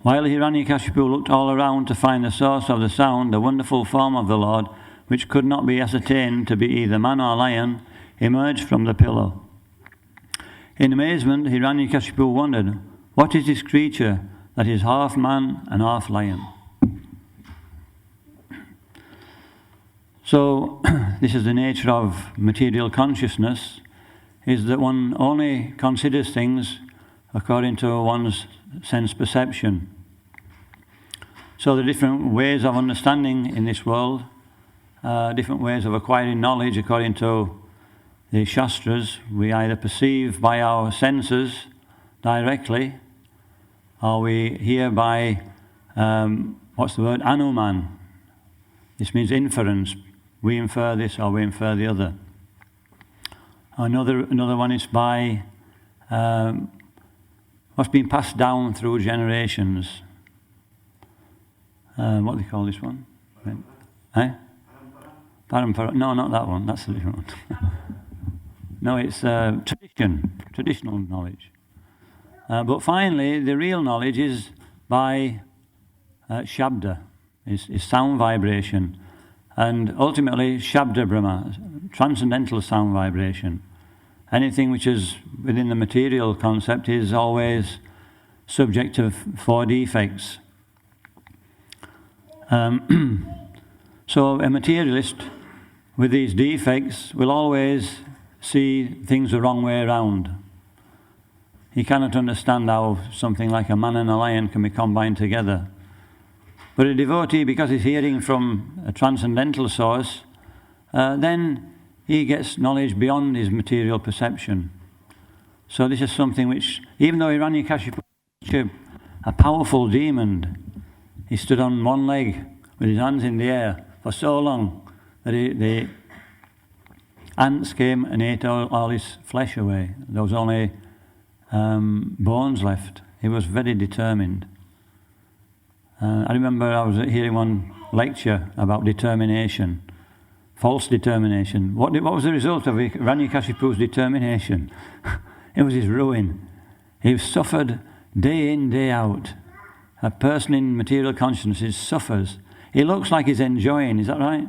While Hiranyakashipu looked all around to find the source of the sound, the wonderful form of the Lord, which could not be ascertained to be either man or lion, emerged from the pillow. In amazement, Hiranyakashipu wondered, what is this creature that is half man and half lion? So, this is the nature of material consciousness, is that one only considers things according to one's sense perception. So the different ways of understanding in this world, different ways of acquiring knowledge according to the Shastras, we either perceive by our senses directly, or we hear by, Anuman. This means inference. We infer this or we infer the other. Another one is by what's been passed down through generations. What do they call this one? Parampara. No, not that one. That's a different one. No, it's traditional knowledge. But finally, the real knowledge is by Shabda, is sound vibration. And ultimately, Shabda Brahma, transcendental sound vibration. Anything which is within the material concept is always subject to 4 defects. So a materialist with these defects will always see things the wrong way around. He cannot understand how something like a man and a lion can be combined together. But a devotee, because he's hearing from a transcendental source, then he gets knowledge beyond his material perception. So this is something which, even though Hiranyakashipu was a powerful demon, he stood on one leg with his hands in the air for so long that the ants came and ate all his flesh away. There was only bones left. He was very determined. I remember I was hearing one lecture about determination, false determination. What was the result of Hiranyakashipu's determination? It was his ruin. He suffered day in, day out. A person in material consciousness suffers. He looks like he's enjoying, is that right?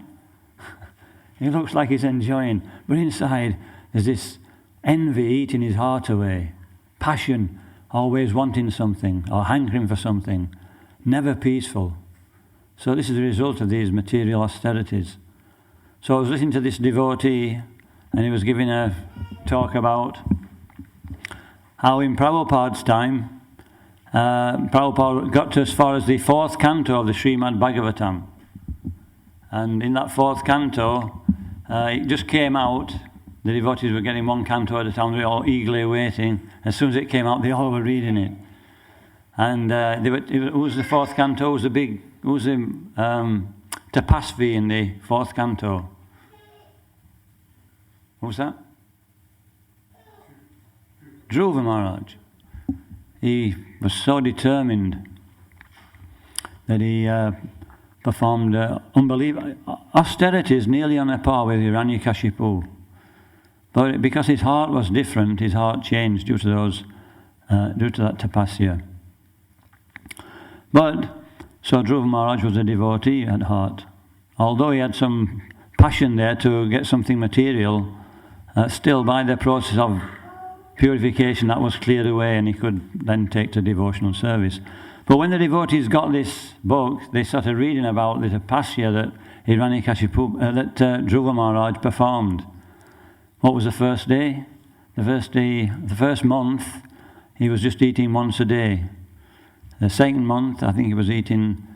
He looks like he's enjoying, but inside there's this envy eating his heart away, passion, always wanting something or hankering for something, never peaceful. So this is the result of these material austerities. So I was listening to this devotee, and he was giving a talk about how in Prabhupada's time, Prabhupada got to as far as the 4th canto of the Srimad Bhagavatam. And in that 4th canto, it just came out. The devotees were getting one canto at a time. They were all eagerly waiting. As soon as it came out, they all were reading it. And it was the 4th canto. It was the Tapasvi in the 4th canto. What was that? Dhruva Maharaj. He was so determined that he performed unbelievable austerities nearly on a par with Hiranyakashipu. But because his heart was different, his heart changed due to that tapasya. So Dhruva Maharaj was a devotee at heart. Although he had some passion there to get something material, still by the process of purification that was cleared away, and he could then take to devotional service. But when the devotees got this book, they started reading about the tapasya that that Dhruva Maharaj performed. What was the first day? The first month, he was just eating once a day. The second month, I think he was eating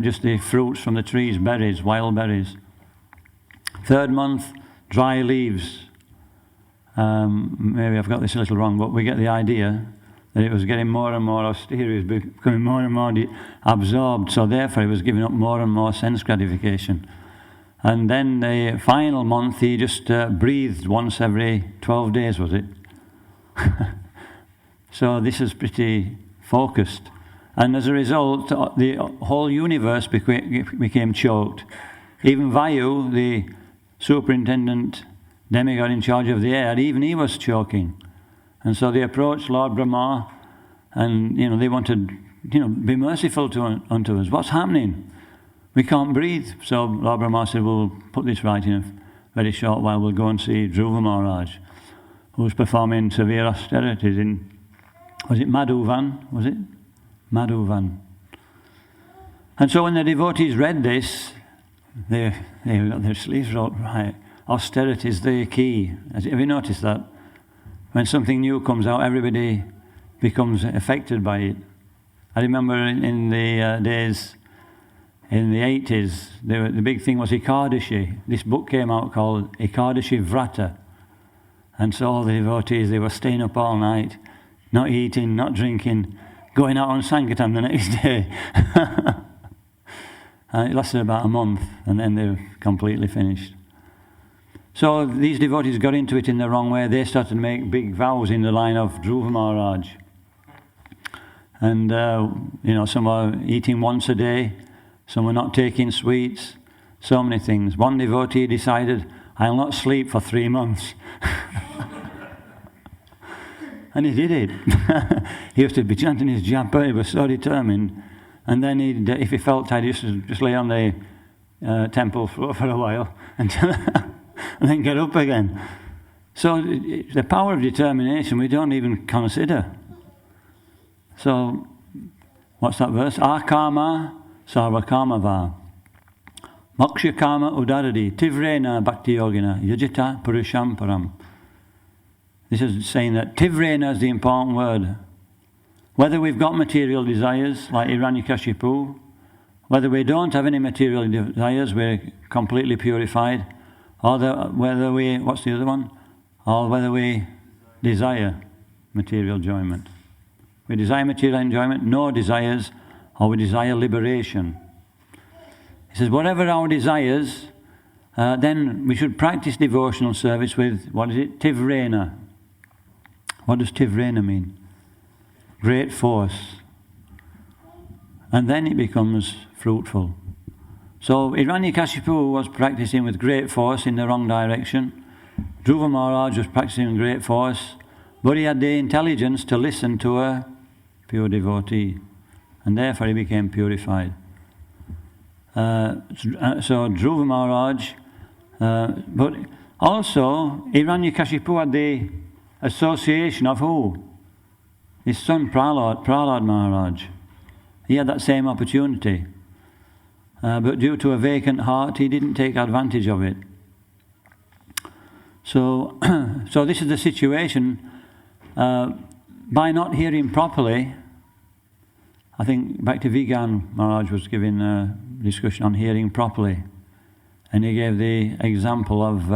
just the fruits from the trees, berries, wild berries. Third month, dry leaves. Maybe I've got this a little wrong, but we get the idea that it was getting more and more austere, he was becoming more and more absorbed, so therefore he was giving up more and more sense gratification. And then the final month, he just breathed once every 12 days, was it? So this is pretty focused. And as a result, the whole universe became choked. Even Vayu, the superintendent demigod in charge of the air, even he was choking. And so they approached Lord Brahma, And, they wanted, be merciful unto us. What's happening? We can't breathe. So Lord Brahma said, we'll put this right in a very short while. We'll go and see Dhruva Maharaj, who's performing severe austerities in, was it Madhuvan? Was it? Madhuvan. And so when the devotees read this, they got their sleeves rolled right. Austerities, the key. Have you noticed that? When something new comes out, everybody becomes affected by it. I remember in the days, in the 80s, the big thing was Ekadashi. This book came out called Ekadashi Vrata. And so all the devotees, they were staying up all night, not eating, not drinking, going out on Sankirtan the next day. And it lasted about a month, and then they were completely finished. So these devotees got into it in the wrong way. They started to make big vows in the line of Dhruva Maharaj. And, some were eating once a day, some were not taking sweets, so many things. One devotee decided, I'll not sleep for 3 months. And he did it. He used to be chanting his japa, he was so determined. And then if he felt tired, he used to just lay on the temple floor for a while until and then get up again. So the power of determination we don't even consider. So, what's that verse? Akarma sarva karmava. Moksha karma udaradi. Tivrena bhakti yogina. Yajita purusham param. This is saying that Tivrena is the important word. Whether we've got material desires, like Hiranyakashipu, whether we don't have any material desires, we're completely purified, or whether we, what's the other one? Or whether we desire material enjoyment. We desire material enjoyment, no desires, or we desire liberation. He says, whatever our desires, then we should practice devotional service with, what is it? Tivrena. What does Tivrena mean? Great force. And then it becomes fruitful. So Hiranyakashipu was practicing with great force in the wrong direction. Dhruva Maharaj was practicing with great force, but he had the intelligence to listen to a pure devotee, and therefore he became purified. So Dhruva Maharaj, but also Hiranyakashipu had the association of who? His son Prahlad Maharaj. He had that same opportunity. But due to a vacant heart, he didn't take advantage of it. So, so this is the situation. By not hearing properly, I think Bhaktivigan Maharaj was giving a discussion on hearing properly. And he gave the example of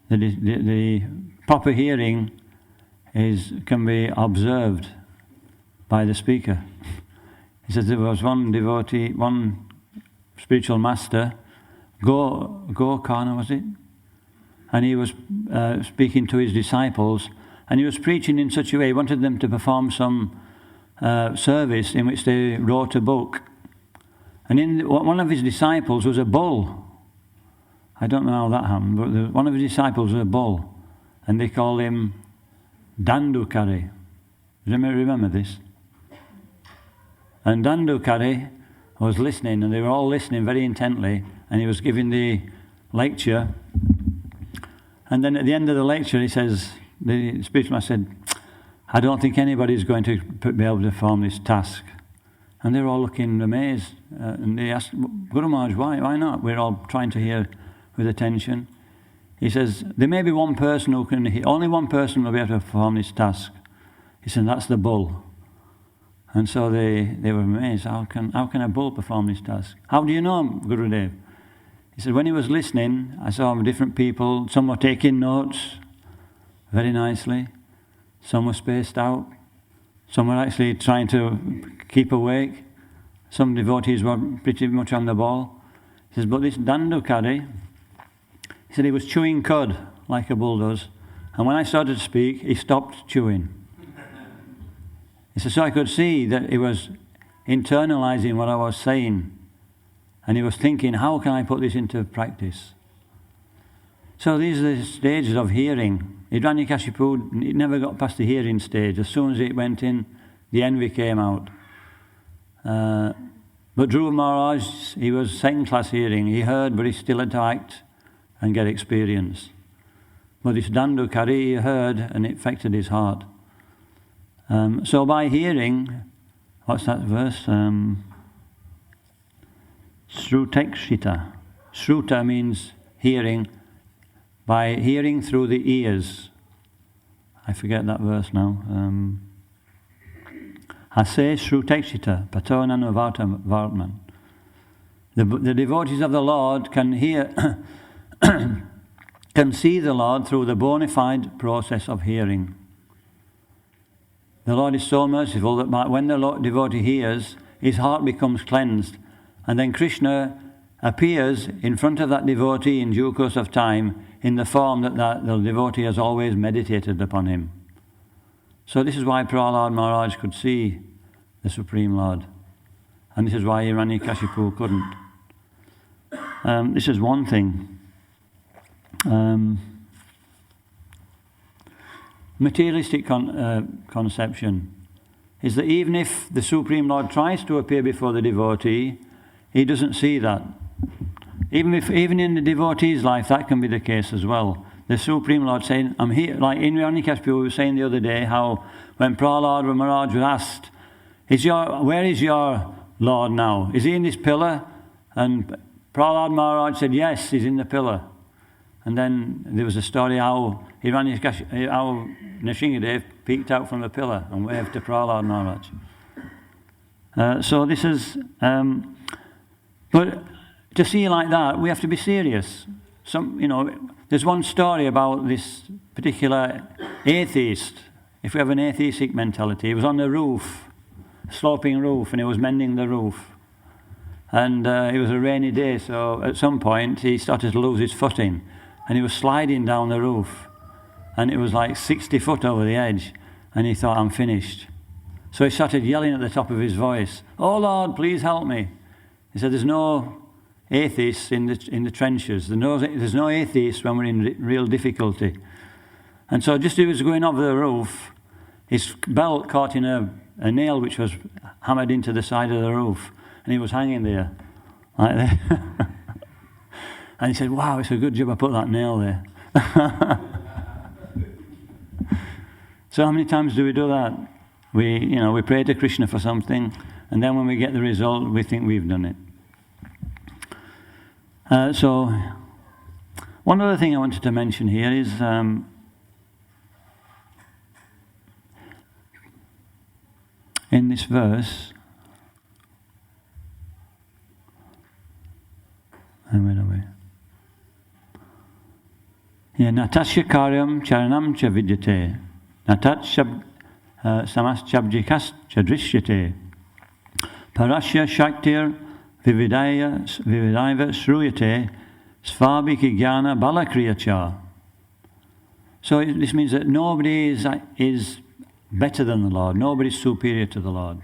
the proper hearing can be observed by the speaker. He says there was one devotee, one spiritual master, Gokarna was it? And he was speaking to his disciples, and he was preaching in such a way, he wanted them to perform some service in which they wrote a book. And one of his disciples was a bull. I don't know how that happened, but one of his disciples was a bull, and they called him Dandukari. Does anybody remember this? And Dandukari was listening, and they were all listening very intently, and he was giving the lecture. And then at the end of the lecture, he says, the spiritual master said, I don't think anybody's going to be able to perform this task. And they were all looking amazed. And they asked, Guru Maharaj, why not? We're all trying to hear with attention. He says, there may be one person who can hear, only one person will be able to perform this task. He said, that's the bull. And so they were amazed. How can a bull perform this task? How do you know, Gurudev? He said, when he was listening, I saw different people. Some were taking notes very nicely. Some were spaced out. Some were actually trying to keep awake. Some devotees were pretty much on the ball. He says, but this Dandukari, he said he was chewing cud like a bull does. And when I started to speak, he stopped chewing. He said, so I could see that he was internalizing what I was saying. And he was thinking, how can I put this into practice? So these are the stages of hearing. Hiranyakashipu, it never got past the hearing stage. As soon as it went in, the envy came out. But Dhruva Maharaj, he was second-class hearing. He heard, but he still had to act and get experience. But this Dandu Kari, he heard, and it affected his heart. So by hearing, what's that verse? Shrutekshita. Shruta means hearing. By hearing through the ears. I forget that verse now. Hase Shrutekshita, Patonanu Vartman. The devotees of the Lord can hear, can see the Lord through the bona fide process of hearing. The Lord is so merciful that when the devotee hears, his heart becomes cleansed. And then Krishna appears in front of that devotee in due course of time in the form that the devotee has always meditated upon him. So this is why Prahlad Maharaj could see the Supreme Lord. And this is why Hiranyakashipu couldn't. This is one thing. Materialistic conception is that even if the Supreme Lord tries to appear before the devotee, he doesn't see that. Even in the devotee's life, that can be the case as well. The Supreme Lord saying, I'm here, like in Hiranyakashipu, we were saying the other day how when Prahlad Maharaj was asked, where is your Lord now? Is he in this pillar? And Prahlad Maharaj said, yes, he's in the pillar. And then there was a story how Nrsingadev peeked out from the pillar and waved to Prahlad Maharaj. So this is... but to see like that, we have to be serious. There's one story about this particular atheist. If we have an atheistic mentality, he was on the roof, sloping roof, and he was mending the roof. And it was a rainy day, so at some point he started to lose his footing, and he was sliding down the roof, and it was like 60 foot over the edge, and he thought, I'm finished. So he started yelling at the top of his voice, "Oh Lord, please help me." He said, there's no atheists in the trenches. There's no atheists when we're in real difficulty. And so just as he was going over the roof, his belt caught in a nail which was hammered into the side of the roof, and he was hanging there, like that. And he said, wow, it's a good job I put that nail there. So how many times do we do that? We pray to Krishna for something, and then when we get the result, we think we've done it. So, one other thing I wanted to mention here is in this verse, where are we? Yeah, natasya karyam charanam cha vidyate, natat samas chabjikas cha drishyate, parasya shaktir vividaiva shruyate svabhiki jnana balakriyacha. So this means that nobody is better than the Lord. Nobody is superior to the Lord.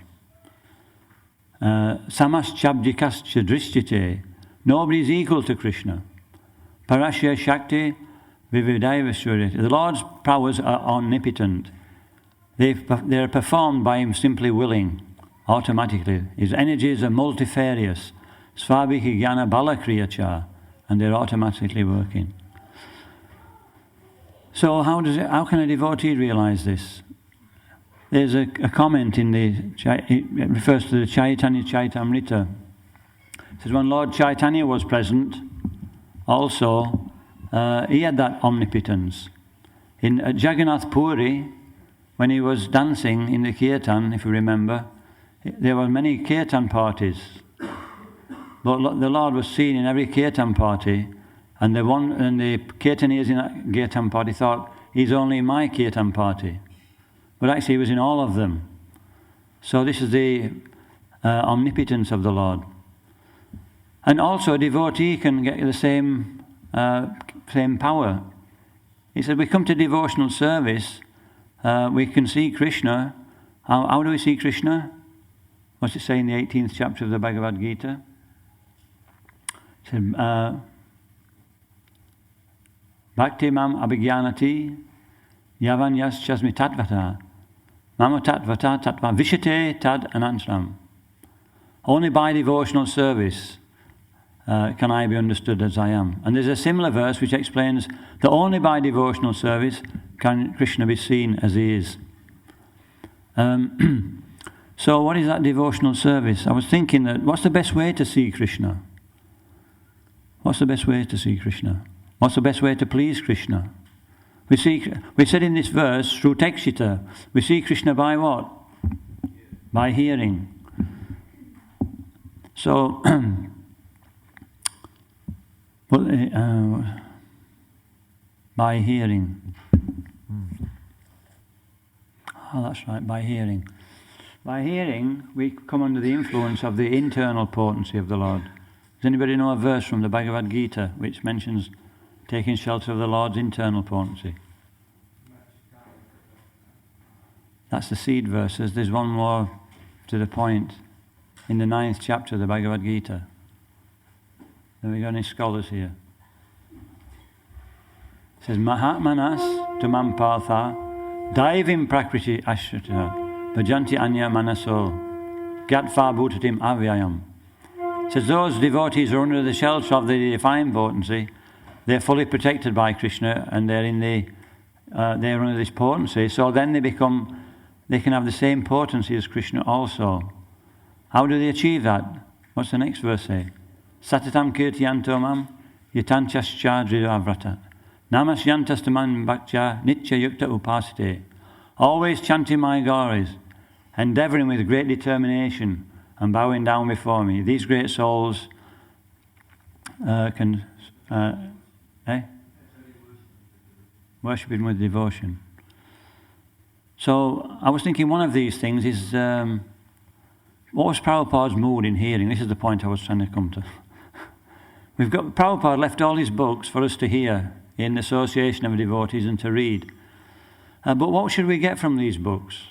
Samas chabjikas chadrishyate. Nobody is equal to Krishna. Parashya Shakti Vividaiva Shruyate. The Lord's powers are omnipotent. They are performed by Him simply willing, automatically. His energies are multifarious. Svabhiki Jnana Balakriyacha. And they're automatically working. So how can a devotee realize this? There's a comment in it refers to the Chaitanya Chaitamrita. It says when Lord Chaitanya was present, also he had that omnipotence. At Jagannath Puri, when he was dancing in the kirtan, if you remember, there were many kirtan parties. But the Lord was seen in every kirtan party, and the kirtaniers in that kirtan party thought, he's only in my kirtan party. But actually he was in all of them. So this is the omnipotence of the Lord. And also a devotee can get the same power. He said, we come to devotional service, we can see Krishna. How do we see Krishna? What's it say in the 18th chapter of the Bhagavad Gita? It said, Bhakti mam abhigyanati yavanyas chasmi tatvata Mama tatvata tatva vishate tad anantram. Only by devotional service can I be understood as I am. And there's a similar verse which explains that only by devotional service can Krishna be seen as he is. So what is that devotional service? I was thinking that what's the best way to see Krishna? What's the best way to see Krishna? What's the best way to please Krishna? We said in this verse, through Tekshita, we see Krishna by what? By hearing. So, by hearing. Oh, that's right, by hearing. By hearing, we come under the influence of the internal potency of the Lord. Does anybody know a verse from the Bhagavad Gita which mentions taking shelter of the Lord's internal potency? That's the seed verses. There's one more to the point in the 9th chapter of the Bhagavad Gita. Have we got any scholars here? It says, Mahatmanas tumam partha daivim prakriti ashrita bhajanti anya manaso gatva bhutatim avyayam. It says those devotees are under the shelter of the divine potency. They're fully protected by Krishna, and they're under this potency. So then they can have the same potency as Krishna also. How do they achieve that? What's the next verse say? Satatam kirtiyanto mam yatanchascha dridavrata namas yantastaman bhaktya nitya yukta upasite. Always chanting my glories, endeavouring with great determination and bowing down before me. These great souls can worshipping with devotion. So I was thinking one of these things is what was Prabhupada's mood in hearing? This is the point I was trying to come to. Prabhupada left all his books for us to hear in association of devotees and to read. But what should we get from these books?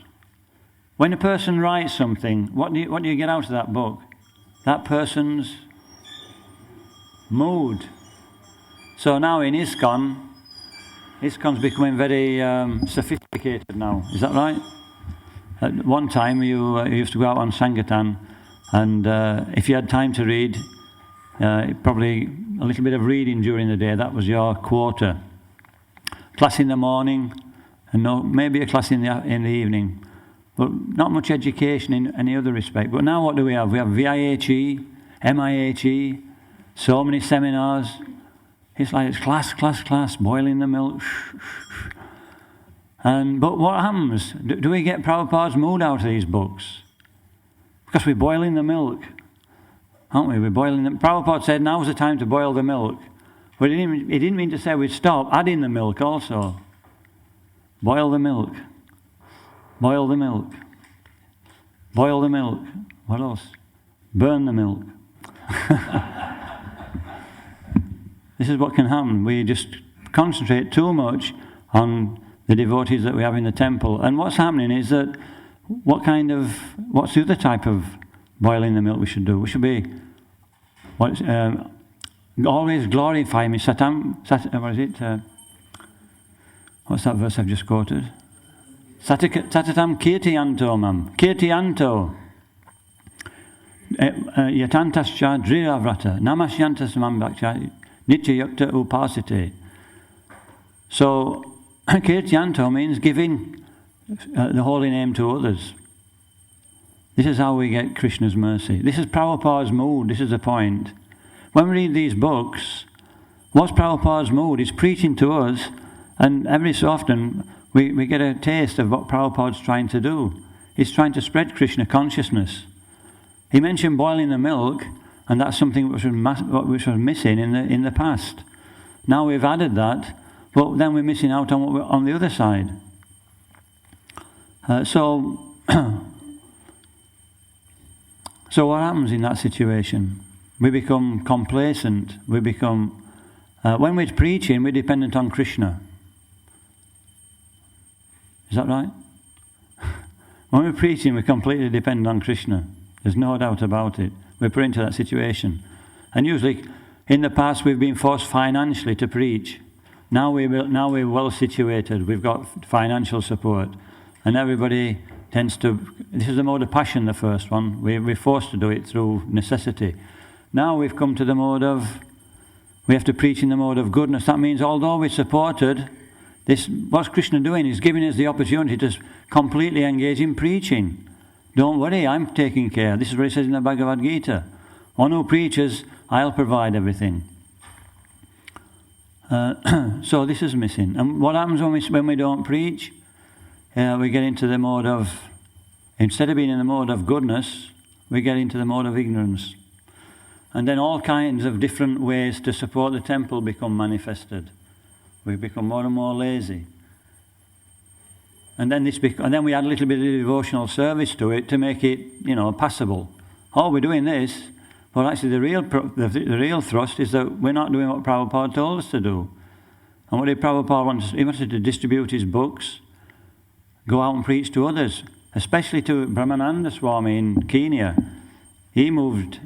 When a person writes something, what do you get out of that book? That person's mood. So now in ISKCON's becoming very sophisticated now. Is that right? At one time you used to go out on Sankirtan, and if you had time to read, probably a little bit of reading during the day, that was your quota. Class in the morning, and maybe a class in the evening. But not much education in any other respect. But now what do we have? We have VIHE, MIHE, so many seminars. It's like it's class, boiling the milk. But what happens? Do we get Prabhupada's mood out of these books? Because we're boiling the milk, aren't we? We're boiling them. Prabhupada said now's the time to boil the milk. But he didn't mean to say we'd stop adding the milk also. Boil the milk. Boil the milk. Boil the milk. What else? Burn the milk. This is what can happen. We just concentrate too much on the devotees that we have in the temple. And what's happening is that what's the other type of boiling the milk we should do? We should be always glorify me. What is it? What's that verse I've just quoted? Satatam kirtiyanto mam. Kirtiyanto. Yatantascha dridavrata. Namasyantas mam bhaktya nitya yukta upasite. So, kirtiyanto means giving the holy name to others. This is how we get Krishna's mercy. This is Prabhupada's mood. This is the point. When we read these books, what's Prabhupada's mood? He's preaching to us, and every so often we get a taste of what Prabhupada's trying to do. He's trying to spread Krishna consciousness. He mentioned boiling the milk, and that's something which was missing in the past. Now we've added that, but then we're missing out on the other side. So what happens in that situation? We become complacent. We become when we're preaching, we're dependent on Krishna. Is that right? When we're preaching, we're completely dependent on Krishna. There's no doubt about it. We're put into that situation. And usually, in the past, we've been forced financially to preach. Now we're well situated. We've got financial support. And everybody this is the mode of passion, the first one. We're forced to do it through necessity. Now we've come to the mode of, we have to preach in the mode of goodness. That means although we're supported, what's Krishna doing? He's giving us the opportunity to completely engage in preaching. Don't worry, I'm taking care. This is what it says in the Bhagavad Gita. One who preaches, I'll provide everything. So this is missing. And what happens when we don't preach? We get into the mode of, instead of being in the mode of goodness, we get into the mode of ignorance. And then all kinds of different ways to support the temple become manifested. We become more and more lazy. And then we add a little bit of devotional service to it to make it, passable. Oh, we're doing this, but actually the real thrust is that we're not doing what Prabhupada told us to do. And what did Prabhupada want? He wanted to distribute his books, go out and preach to others, especially to Dayananda Swami in Kenya. He went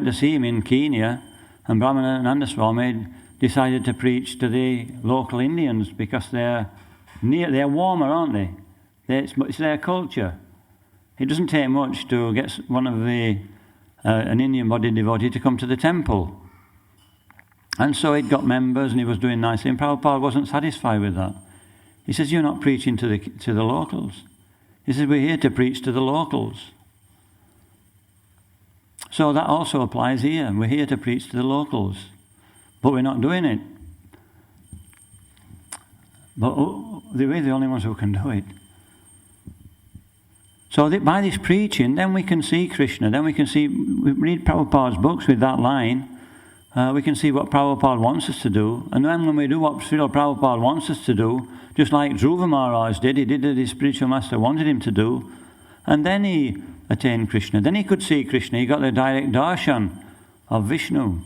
to see him in Kenya, and Dayananda Swami decided to preach to the local Indians because they're warmer, aren't they? It's their culture. It doesn't take much to get one of an Indian body devotee to come to the temple. And so he'd got members and he was doing nicely, and Prabhupada wasn't satisfied with that. He says, you're not preaching to the locals. He says, we're here to preach to the locals. So that also applies here. We're here to preach to the locals, but we're not doing it. But we're the only ones who can do it. So by this preaching, then we can see Krishna. Then we read Prabhupada's books with that line. We can see what Prabhupada wants us to do. And then when we do what Srila Prabhupada wants us to do, just like Dhruva Maharaj did, he did what his spiritual master wanted him to do, and then he attained Krishna. Then he could see Krishna. He got the direct darshan of Vishnu.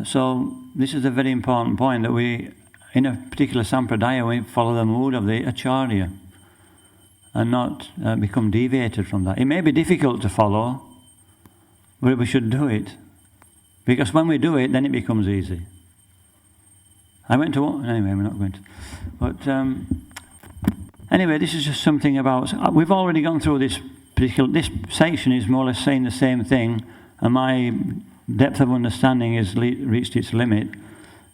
So this is a very important point, that we, in a particular sampradaya, we follow the mood of the acharya and not become deviated from that. It may be difficult to follow, but we should do it, because when we do it, then it becomes easy. Anyway, we're not going to. But anyway, this is just something about. We've already gone through this particular. This section is more or less saying the same thing, and my depth of understanding has reached its limit.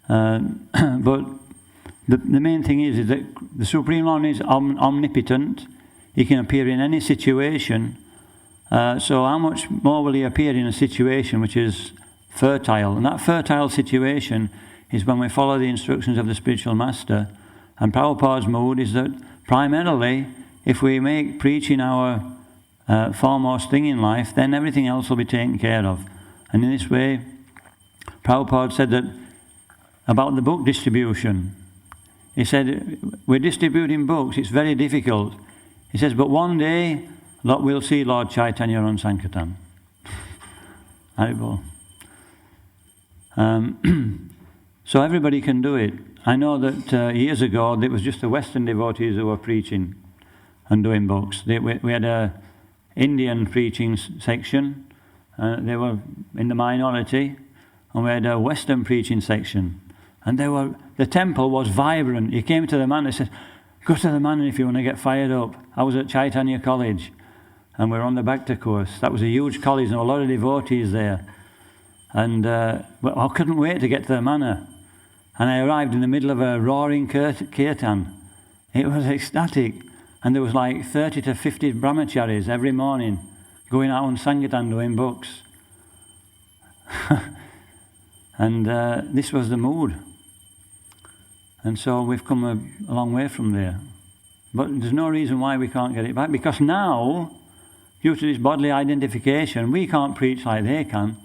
But the main thing is that the Supreme Lord is omnipotent. He can appear in any situation. So how much more will he appear in a situation which is fertile? And that fertile situation is when we follow the instructions of the spiritual master. And Prabhupada's mood is that primarily, if we make preaching our foremost thing in life, then everything else will be taken care of. And in this way, Prabhupada said that about the book distribution. He said, we're distributing books, it's very difficult. He says, but one day, we'll see Lord Chaitanya on Sankirtan. So everybody can do it. I know that years ago, it was just the Western devotees who were preaching and doing books. We had a Indian preaching section. They were in the minority. And we had a Western preaching section. And the temple was vibrant. You came to the man and said, go to the man if you want to get fired up. I was at Chaitanya College. And we were on the Bhakta course. That was a huge college and a lot of devotees there. And I couldn't wait to get to the manor. And I arrived in the middle of a roaring kirtan. It was ecstatic. And there was like 30 to 50 brahmacharis every morning going out on Sankirtan doing books. And this was the mood. And so we've come a long way from there. But there's no reason why we can't get it back. Because now, due to this bodily identification, we can't preach like they can.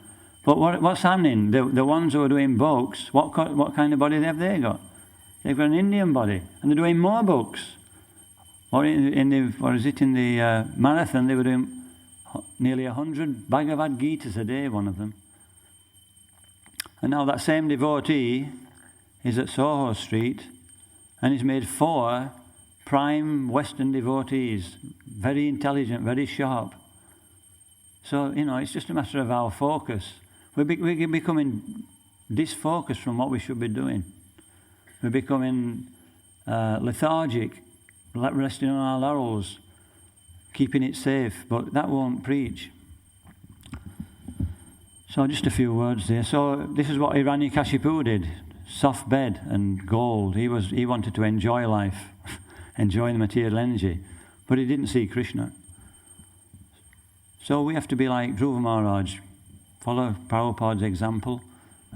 But what's happening? The ones who are doing books, what kind of body have they got? They've got an Indian body, and they're doing more books. Or in the marathon, they were doing nearly 100 Bhagavad Gitas a day, one of them. And now that same devotee is at Soho Street, and he's made 4 prime Western devotees, very intelligent, very sharp. So, it's just a matter of our focus. We're becoming disfocused from what we should be doing. We're becoming lethargic. resting on our laurels, keeping it safe, but that won't preach. So just a few words there. So this is what Hiranyakashipu did. Soft bed and gold. He wanted to enjoy life, enjoy the material energy, but he didn't see Krishna. So we have to be like Dhruva Maharaj, follow Prabhupada's example,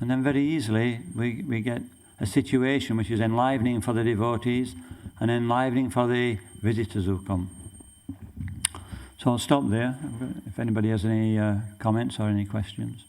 and then very easily we get a situation which is enlivening for the devotees and enlivening for the visitors who come. So I'll stop there if anybody has any comments or any questions.